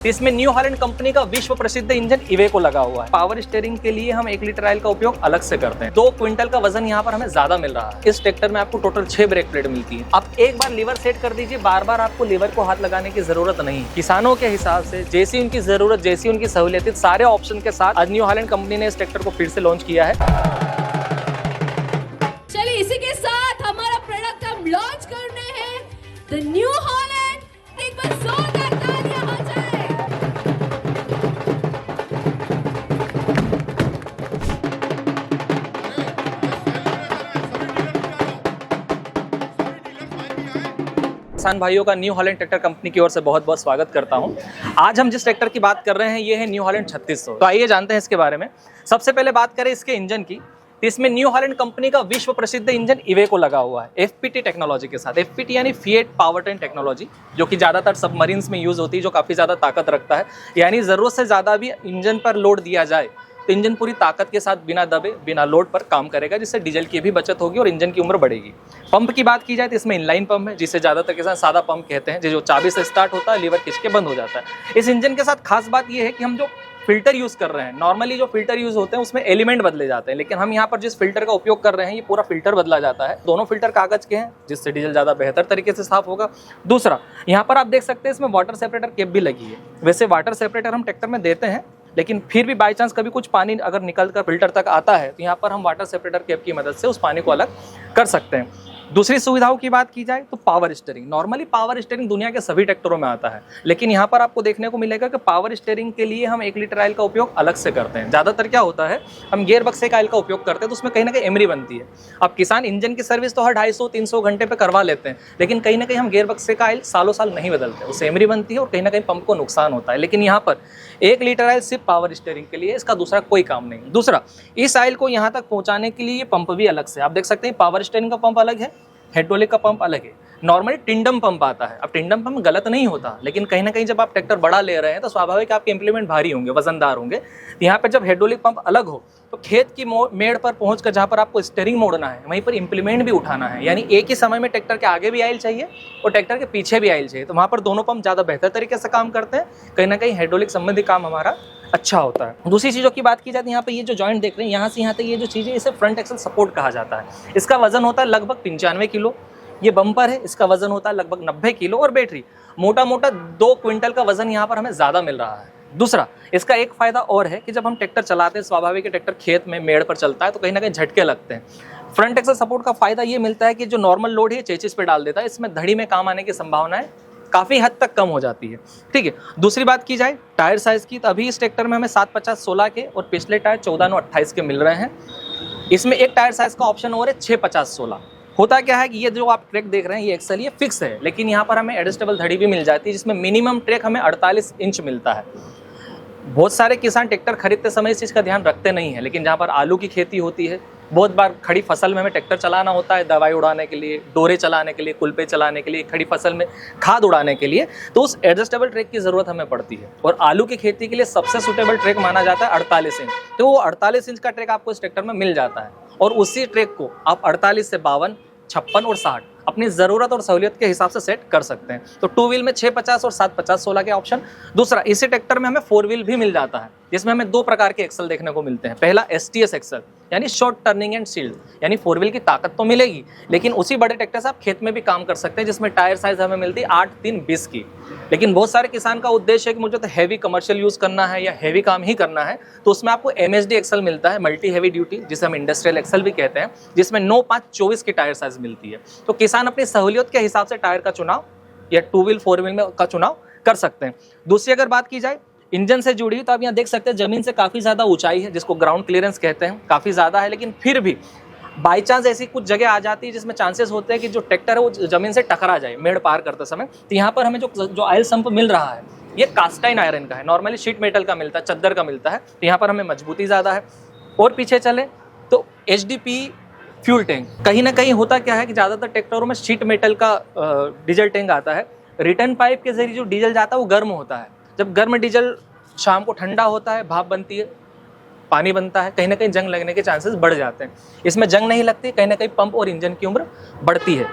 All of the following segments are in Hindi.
तो इसमें न्यू हॉलैंड कंपनी का विश्व प्रसिद्ध इंजन इवेको लगा हुआ है। पावर स्टीयरिंग के लिए हम 1 लीटर ऑयल का उपयोग अलग से करते हैं। 2 क्विंटल का वजन यहाँ पर हमें ज्यादा मिल रहा है। इस ट्रैक्टर में आपको टोटल 6 ब्रेक प्लेट मिलती है। आप एक बार लीवर सेट कर दीजिए, बार बार आपको लीवर को हाथ लगाने की जरूरत नहीं। किसानों के हिसाब से जैसी उनकी जरूरत, जैसी उनकी सहूलियत, सारे ऑप्शन के साथ आज न्यू हॉलैंड कंपनी ने इस ट्रैक्टर को फिर से लॉन्च किया है। चलिए इसी के साथ हमारा प्रोडक्ट हम लॉन्च करने हैं, द न्यू हॉलैंड। एक बार जोरदार तालियां हो जाए। किसान भाइयों का न्यू हॉलैंड ट्रैक्टर कंपनी की ओर से बहुत बहुत स्वागत करता हूं। आज हम जिस ट्रैक्टर की बात कर रहे हैं ये है न्यू हॉलैंड 3600। तो आइए जानते हैं इसके बारे में। सबसे पहले बात करें इसके इंजन की, तो इसमें न्यू हॉलैंड कंपनी का विश्व प्रसिद्ध इंजन इवेको लगा हुआ है एफपीटी टेक्नोलॉजी के साथ। एफपीटी यानी फिएट पावरट्रेन टेक्नोलॉजी, जो कि ज़्यादातर सबमरीन्स में यूज़ होती है, जो काफ़ी ज़्यादा ताकत रखता है। यानी ज़रूरत से ज़्यादा भी इंजन पर लोड दिया जाए तो इंजन पूरी ताकत के साथ बिना दबे, बिना लोड पर काम करेगा, जिससे डीजल की भी बचत होगी और इंजन की उम्र बढ़ेगी। पंप की बात की जाए तो इसमें इनलाइन पंप है, जिसे ज़्यादातर किसान सादा पंप कहते हैं, जो चाबी से स्टार्ट होता है, लीवर खींच के बंद हो जाता है। इस इंजन के साथ खास बात यह है कि हम जो फिल्टर यूज़ कर रहे हैं, नॉर्मली जो फिल्टर यूज़ होते हैं उसमें एलिमेंट बदले जाते हैं, लेकिन हम यहाँ पर जिस फिल्टर का उपयोग कर रहे हैं ये पूरा फिल्टर बदला जाता है। दोनों फिल्टर कागज के हैं, जिससे डीजल ज़्यादा बेहतर तरीके से साफ होगा। दूसरा, यहाँ पर आप देख सकते हैं इसमें वाटर सेपरेटर कैप भी लगी है। वैसे वाटर सेपरेटर हम ट्रैक्टर में देते हैं, लेकिन फिर भी बाई चांस कभी कुछ पानी अगर निकल कर फिल्टर तक आता है तो यहाँ पर हम वाटर सेपरेटर कैप की मदद से उस पानी को अलग कर सकते हैं। दूसरी सुविधाओं की बात की जाए तो power steering. Normally power steering दुनिया के सभी ट्रैक्टरों में आता है, लेकिन यहाँ पर आपको देखने को मिलेगा कि पावर स्टीयरिंग के लिए हम 1 लीटर ऑयल का उपयोग अलग से करते हैं। ज़्यादातर क्या होता है, हम गियर बक्से का ऑयल का उपयोग करते हैं तो उसमें कहीं ना कहीं एमरी बनती है। अब किसान इंजन की सर्विस तो हर 250-300 घंटे पर करवा लेते हैं, लेकिन कहीं ना कहीं हम गियर बक्से का ऑयल सालों साल नहीं बदलते, उससे एमरी बनती है और कहीं ना कहीं पंप को नुकसान होता है। लेकिन यहाँ पर 1 लीटर ऑयल सिर्फ पावर स्टीयरिंग के लिए, इसका दूसरा कोई काम नहीं। दूसरा, इस ऑयल को यहाँ तक पहुँचाने के लिए ये पंप भी अलग से, आप देख सकते हैं पावर स्टीयरिंग का पंप अलग है, हाइड्रोलिक का पंप अलग है। नॉर्मली टिंडम पंप आता है। अब टिंडम पंप गलत नहीं होता, लेकिन कहीं ना कहीं जब आप ट्रैक्टर बड़ा ले रहे हैं तो स्वाभाविक आपके इंप्लीमेंट भारी होंगे, वजनदार होंगे। तो यहाँ पे जब हाइड्रोलिक पंप अलग हो तो खेत की मेड़ पर पहुंचकर जहाँ पर आपको स्टीयरिंग मोड़ना है वहीं पर इंप्लीमेंट भी उठाना है, यानी एक ही समय में ट्रैक्टर के आगे भी आयल चाहिए और ट्रैक्टर के पीछे भी आयल चाहिए। तो वहाँ पर दोनों पंप ज़्यादा बेहतर तरीके से काम करते हैं। कहीं ना कहीं हाइड्रोलिक संबंधी काम हमारा अच्छा होता है। दूसरी चीज़ों की बात की जाती है, यहाँ पे ये जो जॉइंट देख रहे हैं यहाँ से यहाँ तक ये जो चीज़ है इसे फ्रंट एक्सल सपोर्ट कहा जाता है। इसका वजन होता है लगभग 95 किलो। ये बम्पर है, इसका वजन होता है लगभग 90 किलो और बैटरी मोटा मोटा 2 क्विंटल का वजन यहाँ पर हमें ज़्यादा मिल रहा है। दूसरा, इसका एक फ़ायदा और है कि जब हम ट्रैक्टर चलाते हैं, स्वाभाविक ट्रैक्टर खेत में मेड़ पर चलता है तो कहीं ना कहीं झटके लगते हैं। फ्रंट एक्सल सपोर्ट का फ़ायदा ये मिलता है कि जो नॉर्मल लोड है चेचिस पे डाल देता है, इसमें धड़ी में काम आने की संभावनाएं काफ़ी हद तक कम हो जाती है। ठीक है। दूसरी बात की जाए टायर साइज़ की, तो अभी इस ट्रैक्टर में हमें 750-16 के और पिछले टायर 14-28 के मिल रहे हैं। इसमें एक टायर साइज़ का ऑप्शन और है 650-16। होता क्या है कि ये जो आप ट्रैक देख रहे हैं ये एक्सल ये फिक्स है, लेकिन यहाँ पर हमें एडजस्टेबल धड़ी भी मिल जाती है, जिसमें मिनिमम ट्रैक हमें 48 इंच मिलता है। बहुत सारे किसान ट्रैक्टर खरीदते समय इस चीज़ का ध्यान रखते नहीं है, लेकिन जहाँ पर आलू की खेती होती है, बहुत बार खड़ी फसल में हमें ट्रैक्टर चलाना होता है, दवाई उड़ाने के लिए, डोरे चलाने के लिए, कुलपे चलाने के लिए, खड़ी फसल में खाद उड़ाने के लिए, तो उस एडजस्टेबल ट्रैक की ज़रूरत हमें पड़ती है। और आलू की खेती के लिए सबसे सूटेबल ट्रैक माना जाता है 48 इंच। तो वो 48 इंच का ट्रैक आपको इस ट्रैक्टर में मिल जाता है और उसी ट्रैक को आप 48 से 52, 56 और 60 अपनी ज़रूरत और सहूलियत के हिसाब से सेट कर सकते हैं। तो 2 व्हील में 650 और 750-16 के ऑप्शन। दूसरा, इसी ट्रैक्टर में हमें 4 व्हील भी मिल जाता है, जिसमें हमें 2 प्रकार के एक्सल देखने को मिलते हैं। पहला STS एक्सल, यानी शॉर्ट टर्निंग एंड शील्ड, यानी 4 व्हील की ताकत तो मिलेगी, लेकिन उसी बड़े ट्रैक्टर से आप खेत में भी काम कर सकते हैं, जिसमें टायर साइज हमें मिलती है 8-3-20 की। लेकिन बहुत सारे किसान का उद्देश्य है कि मुझे तो हैवी कमर्शियल यूज़ करना है या हैवी काम ही करना है, तो उसमें आपको MHD एक्सल मिलता है, मल्टी हैवी ड्यूटी, जिसे हम इंडस्ट्रियल एक्सल भी कहते हैं, जिसमें 9-5-24 की टायर साइज मिलती है। तो किसान अपनी सहूलियत के हिसाब से टायर का चुनाव या 2 व्हील 4 व्हील में का चुनाव कर सकते हैं। दूसरी अगर बात की जाए इंजन से जुड़ी, तो आप यहाँ देख सकते हैं जमीन से काफ़ी ज़्यादा ऊंचाई है, जिसको ग्राउंड क्लियरेंस कहते हैं, काफ़ी ज़्यादा है। लेकिन फिर भी बाई चांस ऐसी कुछ जगह आ जाती है जिसमें चांसेस होते हैं कि जो ट्रैक्टर है वो ज़मीन से टकरा जाए मेड़ पार करते समय। तो यहाँ पर हमें जो ऑयल सम्प मिल रहा है ये कास्टाइन आयरन का है, नॉर्मली शीट मेटल का मिलता है, चद्दर का मिलता है, तो यहाँ पर हमें मजबूती ज़्यादा है। और पीछे चले तो HDP फ्यूल टैंक, कहीं ना कहीं होता क्या है कि ज़्यादातर ट्रैक्टरों में शीट मेटल का डीजल टैंक आता है। रिटर्न पाइप के जरिए जो डीजल जाता है वो गर्म होता है। जब गर्म डीजल शाम को ठंडा होता है, भाप बनती है, पानी बनता है, कहीं ना कहीं जंग लगने के चांसेस बढ़ जाते हैं। इसमें जंग नहीं लगती, कहीं ना कहीं पंप और इंजन की उम्र बढ़ती है।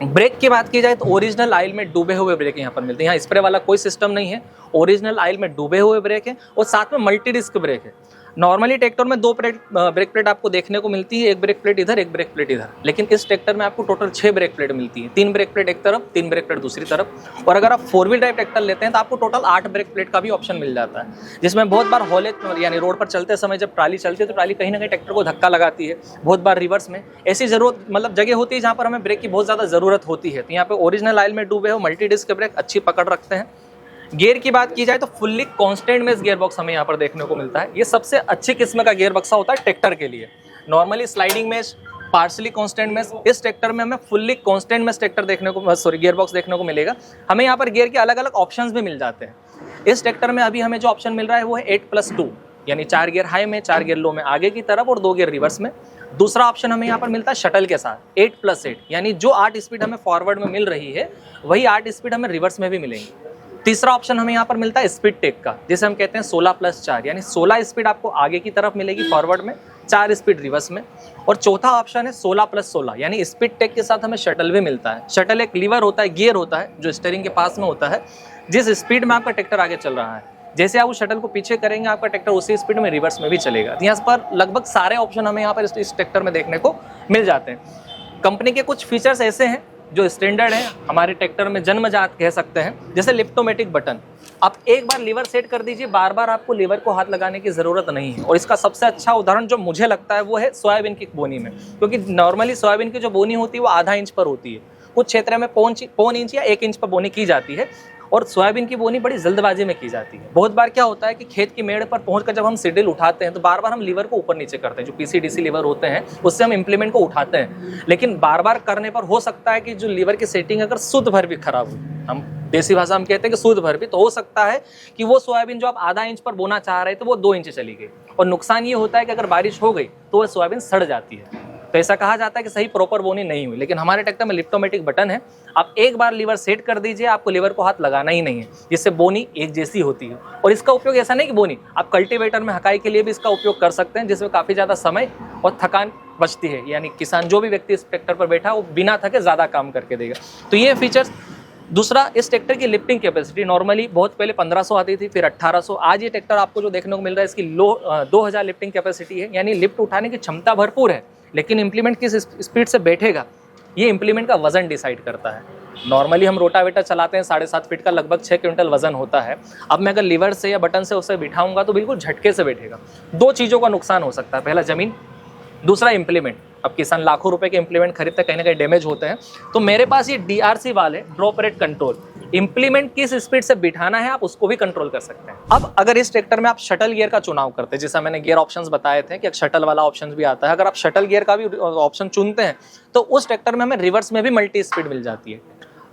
ब्रेक की बात की जाए तो ओरिजिनल ऑयल में डूबे हुए ब्रेक यहाँ पर मिलते हैं। यहाँ स्प्रे वाला कोई सिस्टम नहीं है, ओरिजिनल ऑयल में डूबे हुए ब्रेक है और साथ में मल्टी डिस्क ब्रेक है। नॉर्मली ट्रैक्टर में दो ब्रेक प्लेट आपको देखने को मिलती है, एक ब्रेक प्लेट इधर, एक ब्रेक प्लेट इधर, लेकिन इस ट्रैक्टर में आपको टोटल 6 ब्रेक प्लेट मिलती है। 3 ब्रेक प्लेट एक तरफ, 3 ब्रेक प्लेट दूसरी तरफ। और अगर आप 4 व्हील ड्राइव ट्रैक्टर लेते हैं तो आपको टोटल 8 ब्रेक प्लेट का भी ऑप्शन मिल जाता है, जिसमें बहुत बार हॉले यानी रोड पर चलते समय जब ट्राली चलती है तो ट्राली कहीं ना कहीं ट्रैक्टर को धक्का लगाती है, बहुत बार रिवर्स में ऐसी जरूरत मतलब जगह होती है जहाँ पर हमें ब्रेक की बहुत ज़्यादा ज़रूरत होती है। तो यहाँ पे ओरिजिनल ऑयल में डूबे हो मल्टी डिस्क ब्रेक अच्छी पकड़ रखते हैं। गियर की बात की जाए तो fully constant mesh gear box हमें यहाँ पर देखने को मिलता है। ये सबसे अच्छी किस्म का गियर बक्सा होता है ट्रैक्टर के लिए। Normally sliding mesh, partially constant mesh, इस ट्रैक्टर में हमें फुल्ली कांस्टेंट मेश ट्रैक्टर देखने को गियर बॉक्स देखने को मिलेगा। हमें यहाँ पर गियर के अलग अलग ऑप्शंस भी मिल जाते हैं। इस ट्रैक्टर में अभी हमें जो ऑप्शन मिल रहा है वो है 8+2, यानी 4 गियर हाई में, 4 गियर लो में आगे की तरफ और 2 गियर रिवर्स में। दूसरा ऑप्शन हमें यहाँ पर मिलता है शटल के साथ 8+8, यानी जो 8 स्पीड हमें फॉरवर्ड में मिल रही है वही 8 स्पीड हमें रिवर्स में भी मिलेंगी। तीसरा ऑप्शन हमें यहाँ पर मिलता है स्पीड टेक का, जिसे हम कहते हैं 16+4, यानी 16 स्पीड आपको आगे की तरफ मिलेगी फॉरवर्ड में, 4 स्पीड रिवर्स में। और चौथा ऑप्शन है 16+16, यानी स्पीड टेक के साथ हमें शटल भी मिलता है। शटल एक लीवर होता है, गियर होता है जो स्टीयरिंग के पास में होता है, जिस स्पीड में आपका ट्रैक्टर आगे चल रहा है, जैसे आप उस शटल को पीछे करेंगे आपका ट्रैक्टर उसी स्पीड में रिवर्स में भी चलेगा। यहाँ पर लगभग सारे ऑप्शन हमें यहाँ पर इस ट्रैक्टर में देखने को मिल जाते हैं। कंपनी के कुछ फीचर्स ऐसे हैं जो स्टैंडर्ड है, हमारे ट्रैक्टर में जन्मजात कह सकते हैं, जैसे लिफ्टोमेटिक बटन। आप एक बार लीवर सेट कर दीजिए, बार बार आपको लीवर को हाथ लगाने की ज़रूरत नहीं है। और इसका सबसे अच्छा उदाहरण जो मुझे लगता है वो है सोयाबीन की बोनी में, क्योंकि नॉर्मली सोयाबीन की जो बोनी होती है वो आधा इंच पर होती है, कुछ क्षेत्र में पौन इंच या 1 इंच पर बोनी की जाती है, और सोयाबीन की बोनी बड़ी जल्दबाजी में की जाती है। बहुत बार क्या होता है कि खेत की मेड़ पर पहुंचकर जब हम सीडल उठाते हैं तो बार बार हम लीवर को ऊपर नीचे करते हैं, जो पीसीडीसी लीवर होते हैं उससे हम इम्प्लीमेंट को उठाते हैं, लेकिन बार बार करने पर हो सकता है कि जो लीवर की सेटिंग अगर शुद्ध भर भी खराब हो, हम देसी भाषा हम कहते हैं कि शुद्ध भर भी, तो हो सकता है कि वो सोयाबीन जो आप आधा इंच पर बोना चाह रहे थे वो 2 इंच चली गई। और नुकसान ये होता है कि अगर बारिश हो गई तो वह सोयाबीन सड़ जाती है। तो ऐसा कहा जाता है कि सही प्रॉपर बोनी नहीं हुई। लेकिन हमारे ट्रैक्टर में लिफ्टोमेटिक बटन है, आप एक बार लीवर सेट कर दीजिए, आपको लीवर को हाथ लगाना ही नहीं है, जिससे बोनी एक जैसी होती है। और इसका उपयोग ऐसा नहीं कि बोनी, आप कल्टीवेटर में हकाई के लिए भी इसका उपयोग कर सकते हैं, जिसमें काफ़ी ज़्यादा समय और थकान बचती है, यानी किसान जो भी व्यक्ति इस ट्रैक्टर पर बैठा वो बिना थके ज़्यादा काम करके देगा। तो ये फीचर्स। दूसरा, इस ट्रैक्टर की लिफ्टिंग कैपेसिटी नॉर्मली बहुत पहले 1500 आती थी, फिर 1800। आज ये ट्रैक्टर आपको जो देखने को मिल रहा है इसकी 2000 लिफ्टिंग कैपेसिटी है, यानी लिफ्ट उठाने की क्षमता भरपूर है। लेकिन इम्प्लीमेंट किस स्पीड से बैठेगा ये इम्प्लीमेंट का वजन डिसाइड करता है। नॉर्मली हम रोटावेटर चलाते हैं 7.5 फीट का, लगभग 6 क्विंटल वजन होता है। अब मैं अगर लीवर से या बटन से उसे बिठाऊंगा तो बिल्कुल झटके से बैठेगा। 2 चीज़ों का नुकसान हो सकता है, पहला ज़मीन, दूसरा इम्प्लीमेंट। अब किसान लाखों रुपए के इम्प्लीमेंट खरीदते कहीं ना कहीं डैमेज होते हैं। तो मेरे पास ये DRC वाले ड्रॉप रेट कंट्रोल, इम्प्लीमेंट किस स्पीड से बिठाना है आप उसको भी कंट्रोल कर सकते हैं। अब अगर इस ट्रैक्टर में आप शटल गियर का चुनाव करते हैं, जैसा मैंने गियर ऑप्शंस बताए थे कि शटल वाला ऑप्शन भी आता है, अगर आप शटल गियर का भी ऑप्शन चुनते हैं तो उस ट्रैक्टर में हमें रिवर्स में भी मल्टी स्पीड मिल जाती है।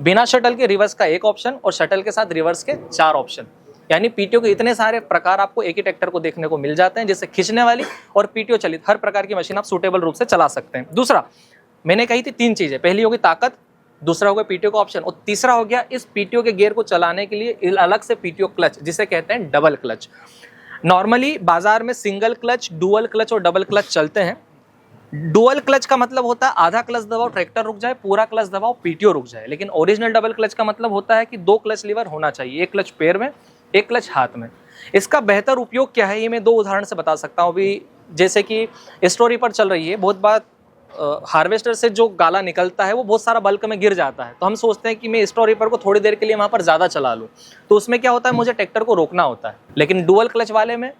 बिना शटल के रिवर्स का 1 ऑप्शन और शटल के साथ रिवर्स के 4 ऑप्शन, यानी पीटीओ के इतने सारे प्रकार आपको एक ही ट्रैक्टर को देखने को मिल जाते हैं, जैसे खींचने वाली और पीटीओ चलित हर प्रकार की मशीन आप सूटेबल रूप से चला सकते हैं। दूसरा, मैंने कही थी 3 चीजें, पहली होगी ताकत, दूसरा हो गया पीटीओ का ऑप्शन, और तीसरा हो गया इस पीटीओ के गियर को चलाने के लिए अलग से पीटीओ क्लच, जिसे कहते हैं डबल क्लच। नॉर्मली बाजार में सिंगल क्लच, डुअल क्लच और डबल क्लच चलते हैं। डुअल क्लच का मतलब होता है आधा क्लच दबाओ ट्रैक्टर रुक जाए, पूरा क्लच दबाओ पीटीओ रुक जाए। लेकिन ओरिजिनल डबल क्लच का मतलब होता है कि 2 क्लच लीवर होना चाहिए, 1 क्लच पैर में, 1 क्लच हाथ में। इसका बेहतर उपयोग क्या है ये मैं 2 उदाहरण से बता सकता हूँ। अभी जैसे कि स्टोरी पर चल रही है, बहुत बार हार्वेस्टर से जो गाला निकलता है वो बहुत सारा बल्क में गिर जाता है, तो हम सोचते हैं कि मैं स्टोरी पर को थोड़ी देर के लिए वहाँ पर ज़्यादा चला लूँ, तो उसमें क्या होता है मुझे ट्रैक्टर को रोकना होता है। लेकिन डुअल क्लच वाले में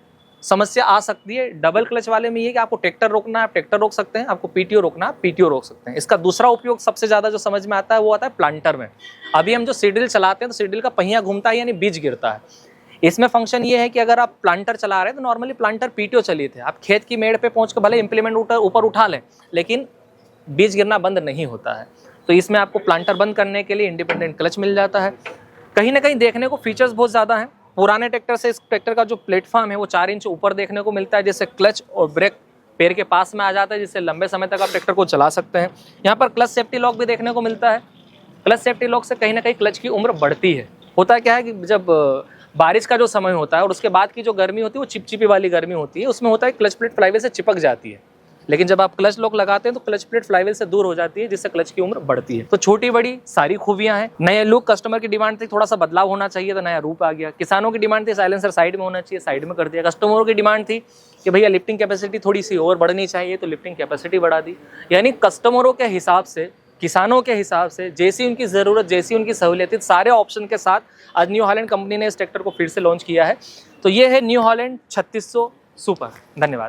समस्या आ सकती है। डबल क्लच वाले में ये कि आपको ट्रैक्टर रोकना है आप ट्रैक्टर रोक सकते हैं, आपको पीटीओ रोकना है आप पीटीओ रोक सकते हैं। इसका दूसरा उपयोग सबसे ज़्यादा जो समझ में आता है वो आता है प्लांटर में। अभी हम जो सीडल चलाते हैं तो सीडल का पहिया घूमता है यानी बीज गिरता है। इसमें फंक्शन ये है कि अगर आप प्लांटर चला रहे हैं तो नॉर्मली प्लांटर पीटीओ चलिए थे, आप खेत की मेड़ पे पहुँच कर भले इम्प्लीमेंट ऊपर उठा लें लेकिन बीज गिरना बंद नहीं होता है। तो इसमें आपको प्लांटर बंद करने के लिए इंडिपेंडेंट क्लच मिल जाता है। कहीं ना कहीं देखने को फीचर्स बहुत ज़्यादा हैं। पुराने ट्रैक्टर से इस ट्रैक्टर का जो प्लेटफॉर्म है वो 4 इंच ऊपर देखने को मिलता है, जिससे क्लच और ब्रेक पैर के पास में आ जाता है, जिससे लंबे समय तक आप ट्रैक्टर को चला सकते हैं। यहाँ पर क्लच सेफ्टी लॉक भी देखने को मिलता है। क्लच सेफ्टी लॉक से कहीं ना कहीं क्लच की उम्र बढ़ती है। होता क्या है कि जब बारिश का जो समय होता है और उसके बाद की जो गर्मी होती है वो चिपचिपी वाली गर्मी होती है, उसमें होता है क्लच प्लेट फ्लाईवे से चिपक जाती है। लेकिन जब आप क्लच लॉक लगाते हैं तो क्लच प्लेट फ्लाईव्हील से दूर हो जाती है, जिससे क्लच की उम्र बढ़ती है। तो छोटी बड़ी सारी खूबियां हैं। नए लुक, कस्टमर की डिमांड थी थोड़ा सा बदलाव होना चाहिए तो नया रूप आ गया। किसानों की डिमांड थी साइलेंसर साइड में होना चाहिए, साइड में कर दिया। कस्टमरों की डिमांड थी कि भैया लिफ्टिंग कैपेसिटी थोड़ी सी और बढ़नी चाहिए, तो लिफ्टिंग कैपेसिटी बढ़ा दी। यानी कस्टमरों के हिसाब से, किसानों के हिसाब से, जैसी उनकी ज़रूरत, जैसी उनकी सहूलियत, सारे ऑप्शन के साथ आज न्यू हॉलैंड कंपनी ने इस ट्रैक्टर को फिर से लॉन्च किया है। तो ये है न्यू हॉलैंड 3600 सुपर। धन्यवाद।